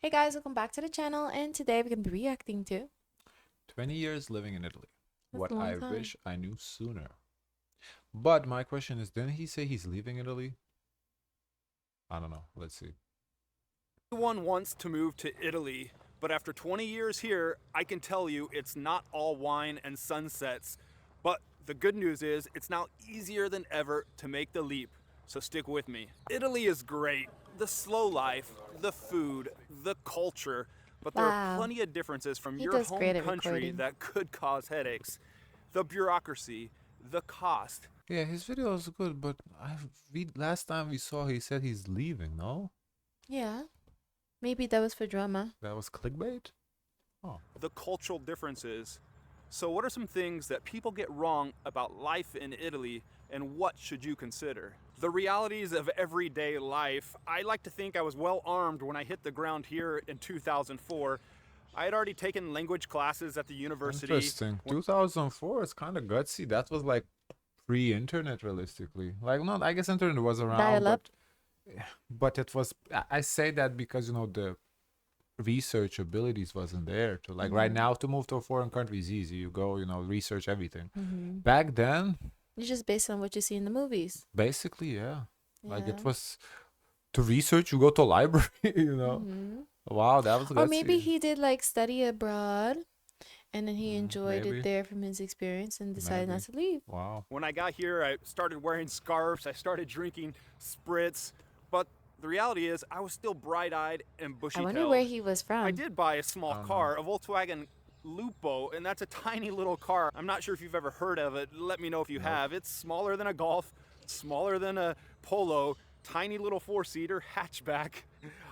Hey guys, welcome back to the channel, and today we're going to be reacting to 20 years living in Italy. that's a What long I time. wish I knew sooner. But my question is, didn't he say he's leaving Italy? I don't know. Let's see. Everyone wants to move to Italy, but after 20 years here, I can tell you it's not all wine and sunsets. But the good news is it's now easier than ever to make the leap, so stick with me. Italy is great. The slow life, the food, the culture, but there are Wow, plenty of differences from he your does home great at country recording. that could cause headaches. The bureaucracy, the cost. Yeah, his video is good, but last time we saw he said he's leaving, no? Yeah, maybe that was for drama. That was clickbait? Oh. The cultural differences. So, what are some things that people get wrong about life in Italy, and what should you consider? The realities of everyday life. I like to think I was well armed when I hit the ground here in 2004. I had already taken language classes at the university. Interesting. 2004 is kind of gutsy. That was like pre-internet realistically. Like, not, I guess internet was around, Dial up. but it was, I say that because, the research abilities wasn't there to like right now to move to a foreign country is easy. You go, research everything. Back then, It's just based on what you see in the movies. basically, yeah. Like Yeah. it was to research, you go to library, Wow, that was Or maybe gutsy. he did like study abroad and then he enjoyed it Maybe, there from his experience and decided not maybe. to leave. Wow. When I got here, I started wearing scarves, I started drinking spritz, but the reality is I was still bright-eyed and I wonder where bushy-tailed. he was I from. did buy a small I don't car, a Volkswagen Lupo, and that's a tiny little car. I'm not sure if you've ever heard of it. Let me know if you Nope. have. It's smaller than a Golf, smaller than a Polo, tiny little four-seater hatchback.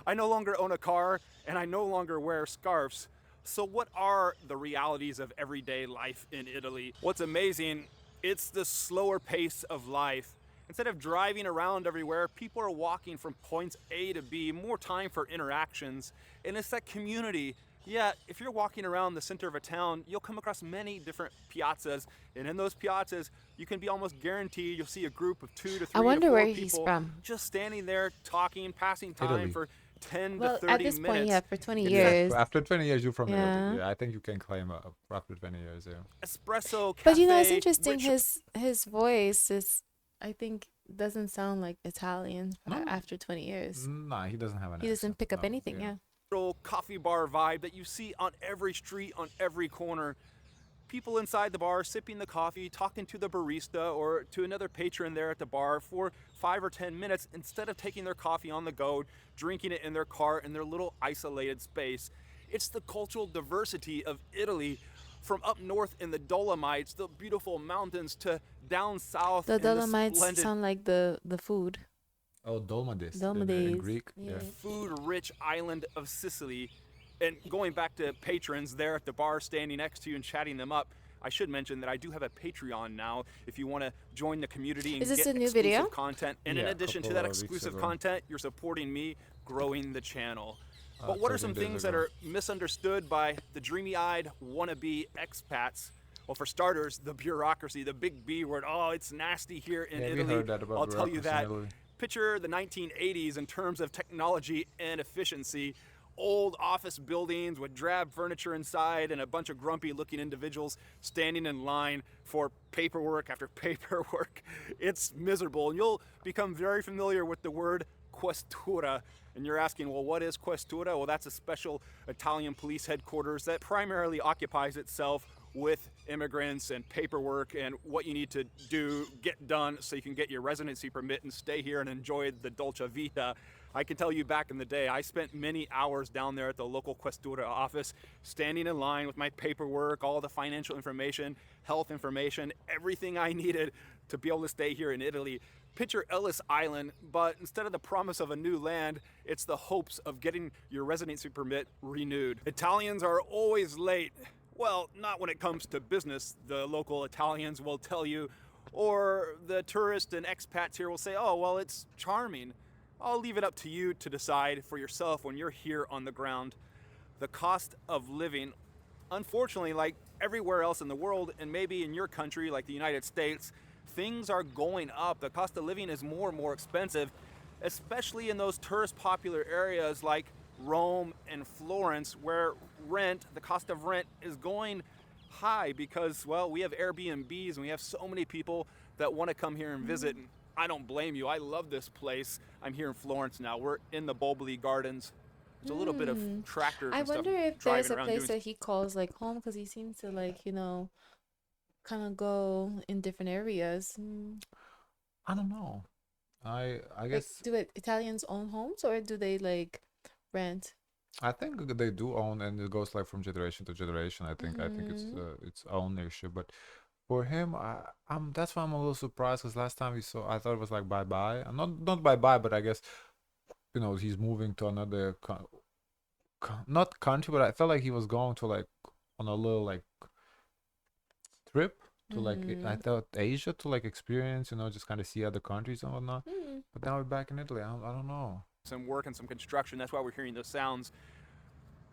I no longer own a car, and I no longer wear scarves. So, what are the realities of everyday life in Italy? What's amazing, it's the slower pace of life. Instead of driving around everywhere, people are walking from points A to B, more time for interactions. And it's that community. Yeah, if you're walking around the center of a town, you'll come across many different piazzas. And in those piazzas, you can be almost guaranteed you'll see a group of 2 to I 3 to wonder 4 where he's people from. just standing there talking, passing time Italy. for 10 to Well, at 30 this point, yeah, minutes. for 20 It's that years. After 20 years, you're from Italy. Yeah. Yeah, I think you can claim after 20 years, yeah. espresso But it's cafe, interesting. rich His voice is, I think, doesn't sound like Italian No, after 20 years. nah, he doesn't have an He doesn't accent. pick up No, anything. yeah. Yeah. coffee bar vibe that you see on every street, on every corner. People inside the bar sipping the coffee, talking to the barista or to another patron there at the bar for 5 or 10 minutes instead of taking their coffee on the go, drinking it in their car in their little isolated space. It's the cultural diversity of Italy, from up north in the Dolomites, the beautiful mountains, to down south The in the Dolomites splendid sound like the food. Oh, Dolmades in Dolmades. Greek. Yeah. Yeah. food-rich island of Sicily. And going back to patrons there at the bar standing next to you and chatting them up, I should mention that I do have a Patreon now if you want to join the community and Is this get a new exclusive video? content. And in Yeah, a addition to couple that of weeks exclusive ago. content, you're supporting me growing the channel. But what are 13 some days things that ago. are misunderstood by the dreamy-eyed wannabe expats? Well, for starters, the bureaucracy, the big B word. Oh, it's nasty here in Yeah, we Italy. heard that about I'll tell you bureaucracy in that. Italy. Picture the 1980s in terms of technology and efficiency. Old office buildings with drab furniture inside and a bunch of grumpy looking individuals standing in line for paperwork after paperwork. It's miserable. And you'll become very familiar with the word questura. And you're asking, well, what is questura? Well, that's a special Italian police headquarters that primarily occupies itself with immigrants and paperwork and what you need to do, get done so you can get your residency permit and stay here and enjoy the dolce vita. I can tell you back in the day, I spent many hours down there at the local questura office, standing in line with my paperwork, all the financial information, health information, everything I needed to be able to stay here in Italy. Picture Ellis Island, but instead of the promise of a new land, it's the hopes of getting your residency permit renewed. Italians are always late. Well, not when it comes to business, the local Italians will tell you, or the tourists and expats here will say, oh, well, it's charming. I'll leave it up to you to decide for yourself when you're here on the ground. The cost of living, unfortunately, like everywhere else in the world, and maybe in your country, like the United States, things are going up. The cost of living is more and more expensive, especially in those tourist popular areas like Rome, and Florence, where the cost of rent is going high because, well, we have Airbnbs and we have so many people that want to come here and visit. And I don't blame you. I love this place. I'm here in Florence now. We're in the Boboli Gardens. There's a little bit of tractors I and stuff wonder if there's driving a around place doing. that he calls like home because he seems to like, kind of go in different areas. I don't know. I Like, guess do Italians own homes or do they like rent? I think they do own, and it goes like from generation to generation. I think it's ownership, but for him, I'm that's why I'm a little surprised because last time we saw, I thought it was like bye bye, not bye bye, but I guess he's moving to another not country, but I felt like he was going to like on a little like trip to like I thought Asia to like experience, just kind of see other countries and whatnot. But now we're back in Italy. I don't know. Some work and some construction. That's why we're hearing those sounds.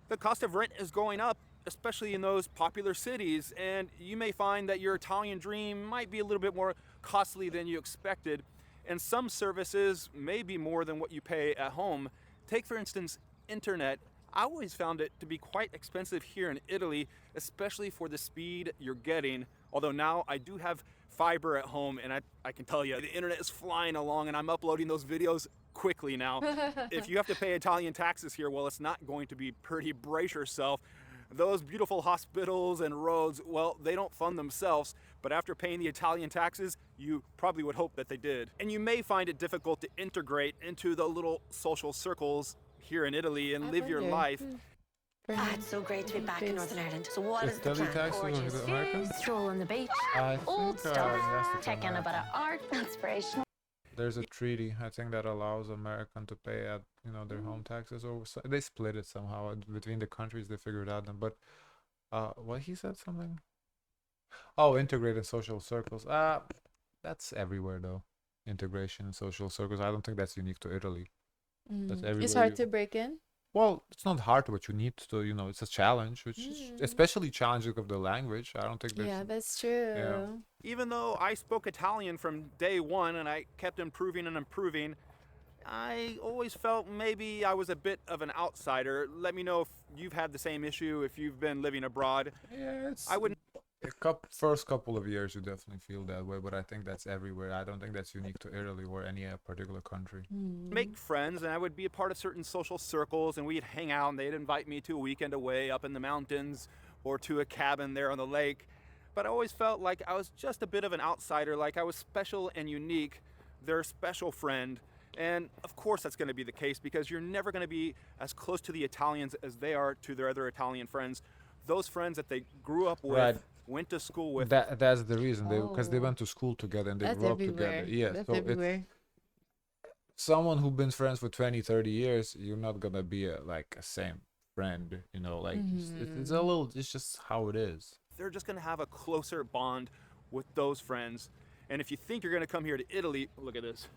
The cost of rent is going up, especially in those popular cities, and you may find that your Italian dream might be a little bit more costly than you expected, and some services may be more than what you pay at home. Take, for instance, internet. I always found it to be quite expensive here in Italy, especially for the speed you're getting. Although now I do have fiber at home, and I can tell you the internet is flying along, and I'm uploading those videos quickly now. If you have to pay Italian taxes here, well, it's not going to be pretty. Brace yourself. Those beautiful hospitals and roads, well, they don't fund themselves, but after paying the Italian taxes, you probably would hope that they did. And you may find it difficult to integrate into the little social circles here in Italy and live your life. It's so great to be back in Northern Ireland. So what is the Italy plan? taxes or is it American? Stroll on the beach, I old think stuff, that's the check in a bit of art, inspiration. There's a treaty, I think, that allows American to pay at their home taxes, or they split it somehow between the countries. They figured out them, but what he said something. Oh, integrated social circles. That's everywhere though. Integration in social circles. I don't think that's unique to Italy. That's everywhere. It's hard to break in. Well, it's not hard, but you need to. It's a challenge, which is especially challenging of the language. I don't think there's. Yeah, that's true. Yeah. Even though I spoke Italian from day one and I kept improving and improving, I always felt maybe I was a bit of an outsider. Let me know if you've had the same issue, if you've been living abroad. Yeah, it's. I wouldn't. First couple of years, you definitely feel that way, but I think that's everywhere. I don't think that's unique to Italy or any particular country. Make friends, and I would be a part of certain social circles, and we'd hang out, and they'd invite me to a weekend away up in the mountains or to a cabin there on the lake. But I always felt like I was just a bit of an outsider, like I was special and unique, their special friend. And of course that's going to be the case because you're never going to be as close to the Italians as they are to their other Italian friends. Those friends that they grew up with, Right. went to school with. That's the reason because they went to school together and they That's grew up everywhere. together. Yeah, That's so everywhere. someone who's been friends for 20, 30 years, you're not gonna be like a same friend. Like it's a little. It's just how it is. They're just going to have a closer bond with those friends. And if you think you're going to come here to Italy, look at this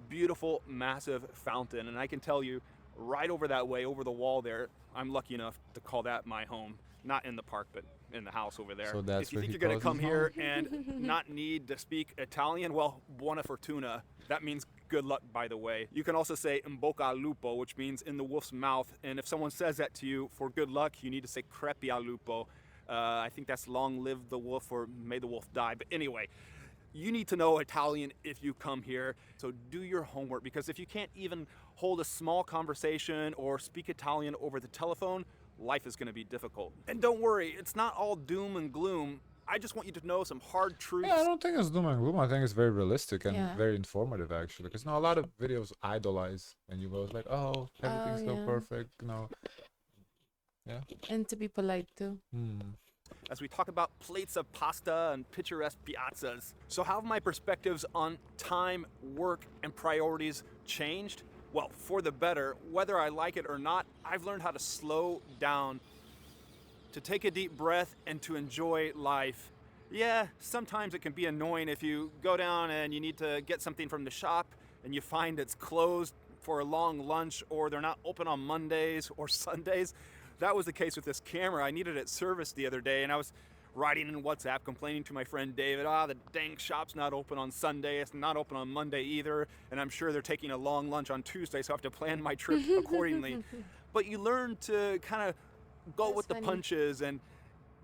beautiful, massive fountain. And I can tell you, right over that way, over the wall there, I'm lucky enough to call that my home. Not in the park, but in the house over there. So that's if you where think he you're going to calls come his here and not need to speak Italian, well, buona fortuna. That means good luck, by the way. You can also say in bocca al lupo, which means in the wolf's mouth. And if someone says that to you for good luck, you need to say crepi al lupo. I think that's long live the wolf or may the wolf die. But anyway, you need to know Italian if you come here. So do your homework, because if you can't even hold a small conversation or speak Italian over the telephone, life is going to be difficult. And don't worry, it's not all doom and gloom. I just want you to know some hard truths. Yeah, I don't think it's doom and gloom. I think it's very realistic and Yeah. very informative, actually. Because a lot of videos idolize, and you go like, "Oh, everything's so yeah. perfect," Yeah. And to be polite too. As we talk about plates of pasta and picturesque piazzas. So how have my perspectives on time, work, and priorities changed? Well, for the better. Whether I like it or not, I've learned how to slow down, to take a deep breath, and to enjoy life. Yeah, sometimes it can be annoying if you go down and you need to get something from the shop and you find it's closed for a long lunch, or they're not open on Mondays or Sundays. That was the case with this camera. I needed it serviced the other day, and I was writing in WhatsApp complaining to my friend David, the dang shop's not open on Sunday, it's not open on Monday either, and I'm sure they're taking a long lunch on Tuesday, so I have to plan my trip accordingly. but you learn to kind of go That's with the funny. punches and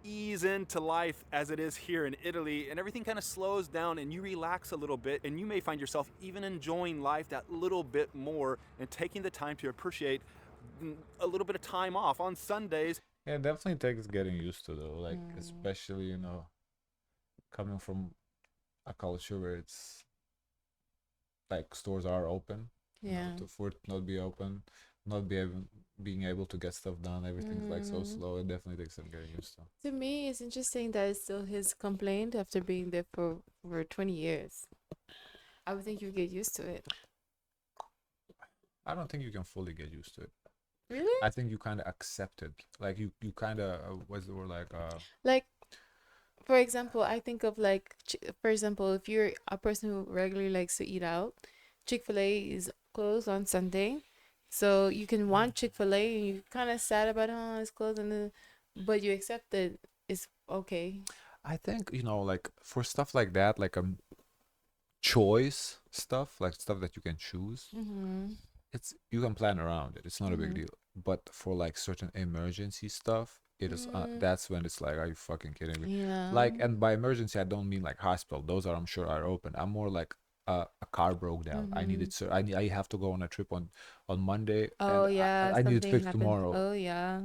ease into life as it is here in Italy, and everything kind of slows down and you relax a little bit, and you may find yourself even enjoying life that little bit more and taking the time to appreciate a little bit of time off on Sundays. Yeah, it definitely takes getting used to though. Like especially, you know, coming from a culture where it's like stores are open, you know, Yeah. for it not be open, not be able, being able to get stuff done, everything's like so slow. It definitely takes some getting used to. To me, it's interesting that it's still his complaint after being there for 20 years. I would think you get used to it. I don't think you can fully get used to it. Really? I think you kind of accept it. Like you kind of what's the word, Like, for example, I think of like, for example, if you're a person who regularly likes to eat out, Chick-fil-A is closed on Sunday. So you can want Chick-fil-A and you're kind of sad about, oh, it's closed, but you accept that it's okay. I think, you know, like for stuff like that, like choice stuff, like stuff that you can choose, it's you can plan around it. It's not a big deal. But for like certain emergency stuff, it is that's when it's like, are you fucking kidding me? Yeah. Like, and by emergency, I don't mean like hospital. Those are, I'm sure, are open. I'm more like a car broke down. I needed, I have to go on a trip on Monday, Oh, and yeah, I need it something fixed happened. tomorrow. Oh, yeah.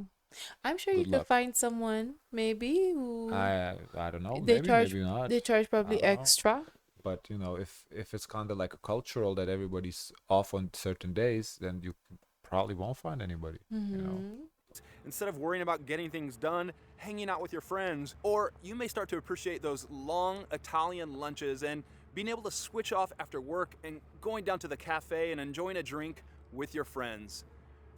I'm sure you Good could luck. find someone maybe who I don't know. they Maybe charge maybe not. they charge probably don't know. extra. But you know, if it's kind of like a cultural that everybody's off on certain days, then you probably won't find anybody. You know. Instead of worrying about getting things done, hanging out with your friends, or you may start to appreciate those long Italian lunches and being able to switch off after work and going down to the cafe and enjoying a drink with your friends.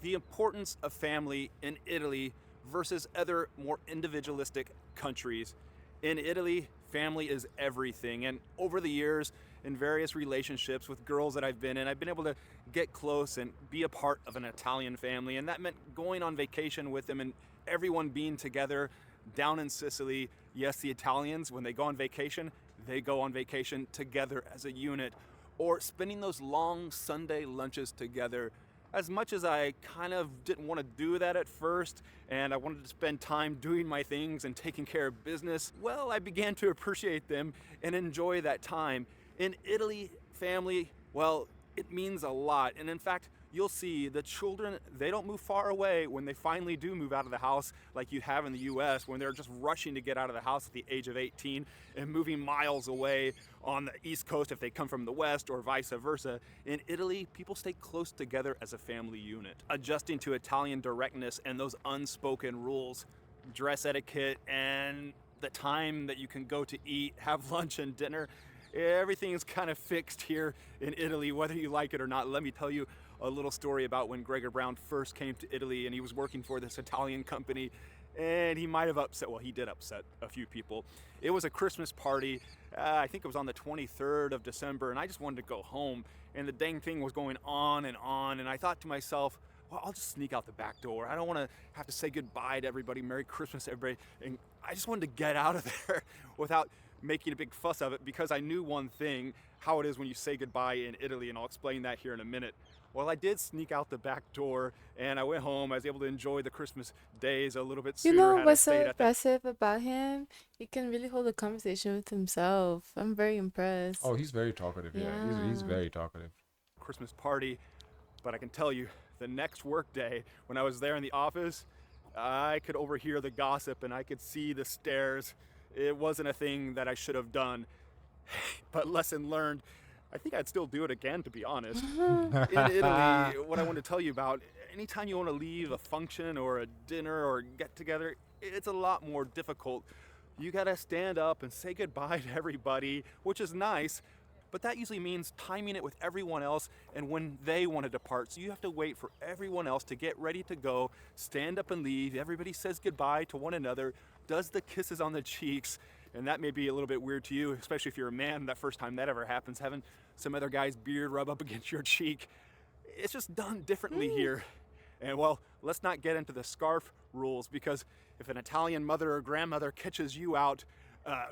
The importance of family in Italy versus other more individualistic countries. In Italy, family is everything, and over the years, in various relationships with girls that I've been in, I've been able to get close and be a part of an Italian family, and that meant going on vacation with them and everyone being together down in Sicily. Yes, the Italians, when they go on vacation, they go on vacation together as a unit, or spending those long Sunday lunches together. As much as I kind of didn't want to do that at first, and I wanted to spend time doing my things and taking care of business, well, I began to appreciate them and enjoy that time. In Italy, family, well, it means a lot. And in fact, you'll see the children, they don't move far away when they finally do move out of the house like you have in the US, when they're just rushing to get out of the house at the age of 18 and moving miles away on the East Coast if they come from the West, or vice versa. In Italy, people stay close together as a family unit, adjusting to Italian directness and those unspoken rules, dress etiquette, and the time that you can go to eat, have lunch and dinner. Everything is kind of fixed here in Italy, whether you like it or not. Let me tell you a little story about when Gregor Brown first came to Italy, and he was working for this Italian company, and he might have upset, well, he did upset a few people. It was a Christmas party. I think it was on the 23rd of December, and I just wanted to go home, and the dang thing was going on, and I thought to myself, well, I'll just sneak out the back door. I don't want to have to say goodbye to everybody, Merry Christmas, everybody, and I just wanted to get out of there without making a big fuss of it, because I knew one thing, how it is when you say goodbye in Italy, and I'll explain that here in a minute. Well, I did sneak out the back door, and I went home. I was able to enjoy the Christmas days a little bit sooner. You know had I what's so stayed at that impressive about him? He can really hold a conversation with himself. I'm very impressed. Oh, he's very talkative. Yeah, he's Yeah. very talkative. Christmas party, but I can tell you, the next work day, when I was there in the office, I could overhear the gossip and I could see the stares. It wasn't a thing that I should have done, but lesson learned. I think I'd still do it again, to be honest. In Italy, what I want to tell you about, anytime you want to leave a function or a dinner or get together, it's a lot more difficult. You gotta stand up and say goodbye to everybody, which is nice, but that usually means timing it with everyone else and when they want to depart. So you have to wait for everyone else to get ready to go, stand up and leave. Everybody says goodbye to one another, does the kisses on the cheeks, and that may be a little bit weird to you, especially if you're a man, that first time that ever happens, having some other guy's beard rub up against your cheek. It's just done differently here. And well, let's not get into the scarf rules, because if an Italian mother or grandmother catches you out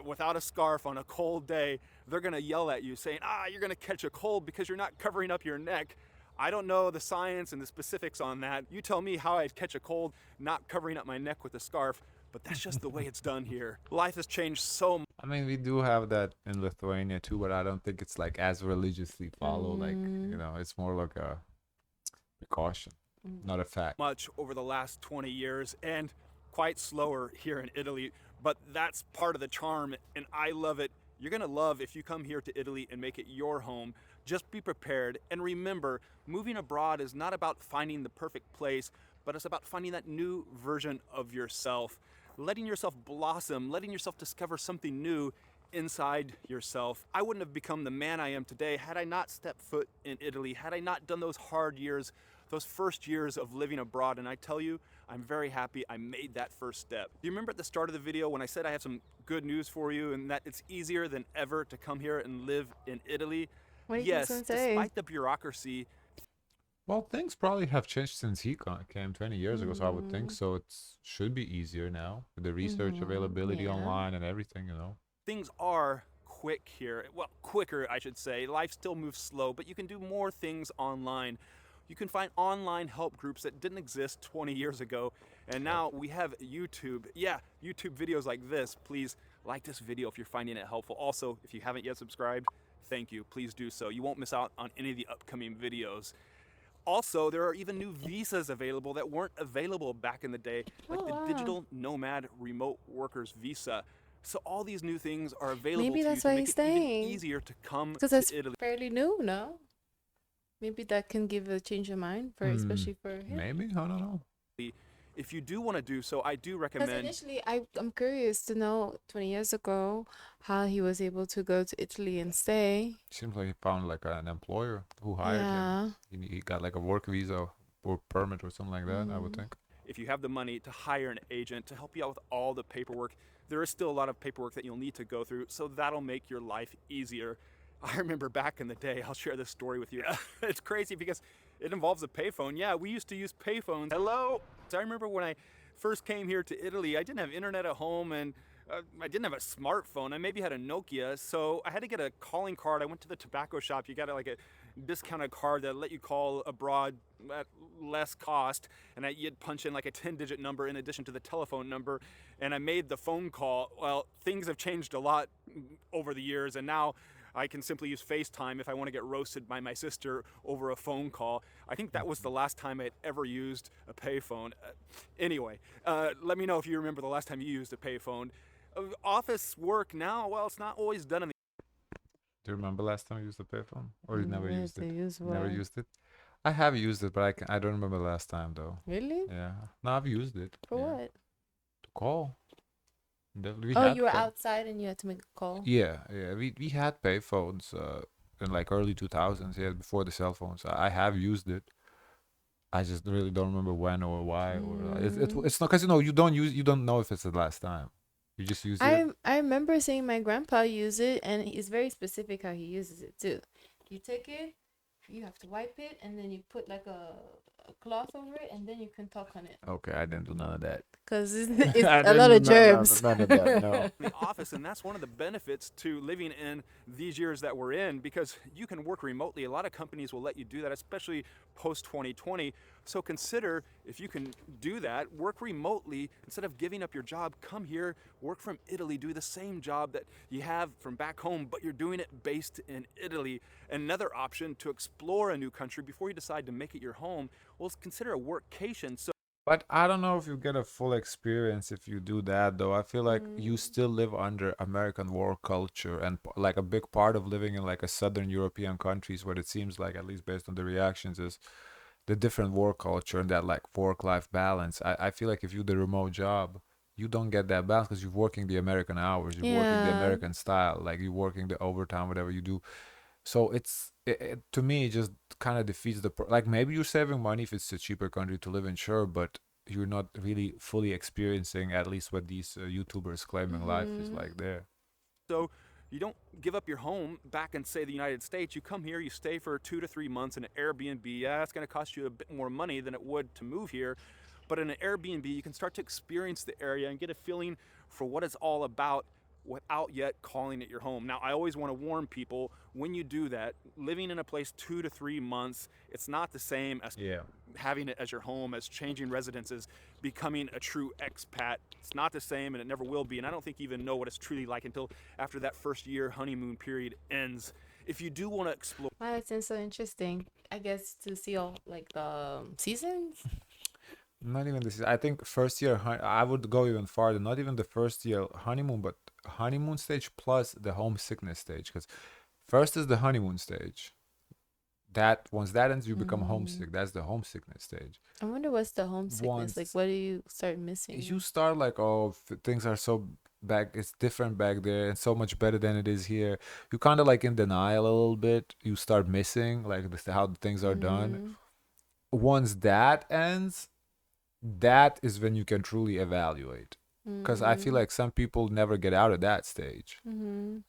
without a scarf on a cold day, they're gonna yell at you saying, you're gonna catch a cold because you're not covering up your neck. I don't know the science and the specifics on that. You tell me how I'd catch a cold not covering up my neck with a scarf, but that's just the way it's done here. Life has changed so much. I mean, we do have that in Lithuania too, but I don't think it's like as religiously followed. Like, it's more like a precaution, not a fact. Much over the last 20 years and quite slower here in Italy, but that's part of the charm and I love it. You're gonna love if you come here to Italy and make it your home. Just be prepared and remember, moving abroad is not about finding the perfect place, but it's about finding that new version of yourself, letting yourself blossom, letting yourself discover something new inside yourself. I wouldn't have become the man I am today had I not stepped foot in Italy, had I not done those hard years, those first years of living abroad. And I tell you, I'm very happy I made that first step. Do you remember at the start of the video when I said I have some good news for you and that it's easier than ever to come here and live in Italy? What do you Yes, think say? despite the bureaucracy. Well, things probably have changed since he came 20 years ago, so I would think so. It should be easier now with the research availability Yeah. online and everything, Things are quick here. Well, quicker, I should say. Life still moves slow, but you can do more things online. You can find online help groups that didn't exist 20 years ago. And now we have YouTube. Yeah, YouTube videos like this. Please like this video if you're finding it helpful. Also, if you haven't yet subscribed, thank you. Please do so. You won't miss out on any of the upcoming videos. Also, there are even new visas available that weren't available back in the day, like the Digital Nomad Remote Workers Visa. So all these new things are available Maybe to you that's to why make he's it even staying. easier to come Because to that's Italy. fairly new, no? Maybe that can give a change of mind for especially for him. Maybe, I don't know. If you do want to do so, I do Because recommend. initially, I'm curious to know 20 years ago how he was able to go to Italy and stay. Seems like he found like an employer who hired him. He got like a work visa or permit or something like that, I would think. If you have the money to hire an agent to help you out with all the paperwork, there is still a lot of paperwork that you'll need to go through, so that'll make your life easier. I remember back in the day, I'll share this story with you. It's crazy because it involves a payphone. Yeah, we used to use payphones. Hello? So I remember when I first came here to Italy, I didn't have internet at home and I didn't have a smartphone. I maybe had a Nokia, so I had to get a calling card. I went to the tobacco shop. You got like a discounted card that let you call abroad at less cost, and you'd punch in like a 10-digit number in addition to the telephone number, and I made the phone call. Well, things have changed a lot over the years, and now I can simply use FaceTime if I want to get roasted by my sister over a phone call. I think that was the last time I'd ever used a payphone. Anyway, let me know if you remember the last time you used a payphone. Office work now, well, it's not always done in the Do you remember last time you used the payphone? Or you never Never used it? used Never one. used it? I have used it, but I don't remember the last time though. Really? Yeah. No, I've used it. For yeah. what? To call. We Oh, had you were pay- outside and you had to make a call. Yeah. We had payphones in like early 2000s, yeah, before the cell phones. I have used it. I just really don't remember when or why or it's not because you don't know if it's the last time. You just use it. I remember seeing my grandpa use it, and it's very specific how he uses it too. You take it, you have to wipe it, and then you put like a cloth over it, and then you can talk on it. Okay, I didn't do none of that. Because it's a lot of germs. None of that, no. the office, and that's one of the benefits to living in these years that we're in, because you can work remotely. A lot of companies will let you do that, especially post 2020. So consider if you can do that, work remotely instead of giving up your job. Come here, work from Italy, do the same job that you have from back home, but you're doing it based in Italy. Another option to explore a new country before you decide to make it your home, well, consider a workcation. So But I don't know if you get a full experience if you do that, though. I feel like you still live under American work culture, and like a big part of living in like a Southern European countries, what it seems like, at least based on the reactions, is the different work culture and that like work-life balance. I feel like if you do the remote job, you don't get that balance because you're working the American hours, you're working the Yeah. American style, like you're working the overtime, whatever you do. So to me, it just kind of defeats like maybe you're saving money if it's a cheaper country to live in, sure, but you're not really fully experiencing at least what these YouTubers claiming life is like there. So you don't give up your home back in, say, the United States. You come here, you stay for 2 to 3 months in an Airbnb. Yeah, it's going to cost you a bit more money than it would to move here. But in an Airbnb, you can start to experience the area and get a feeling for what it's all about without yet calling it your home. Now, I always want to warn people, when you do that, living in a place 2 to 3 months, it's not the same as Yeah. having it as your home, as changing residences, becoming a true expat. It's not the same, and it never will be. And I don't think you even know what it's truly like until after that first year honeymoon period ends. If you do want to explore, Wow, that sounds so interesting. I guess to see all like the seasons. Not even this. I think first year. I would go even farther. Not even the first year honeymoon, but honeymoon stage plus the homesickness stage. Because first is the honeymoon stage. That once that ends, you become homesick. That's the homesickness stage. I wonder what's the homesickness like. Once What do you start missing? you start like, oh, things are so back. It's different back there, and so much better than it is here. You kind of like in denial a little bit. You start missing like how the things are done. Once that ends, that is when you can truly evaluate, because I feel like some people never get out of that stage, and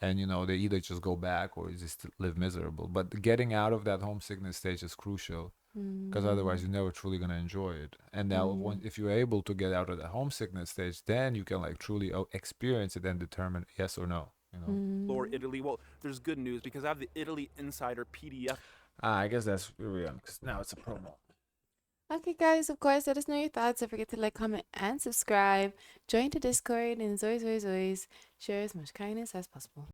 they either just go back or just live miserable. But getting out of that homesickness stage is crucial, because otherwise you're never truly going to enjoy it. And now if you're able to get out of the homesickness stage, then you can like truly experience it and determine yes or no. explore Italy, well, there's good news because I have the Italy Insider PDF. I guess that's where we are, because now it's a promo. Okay, guys, of course, let us know your thoughts. Don't forget to like, comment, and subscribe. Join the Discord, and as always, share as much kindness as possible.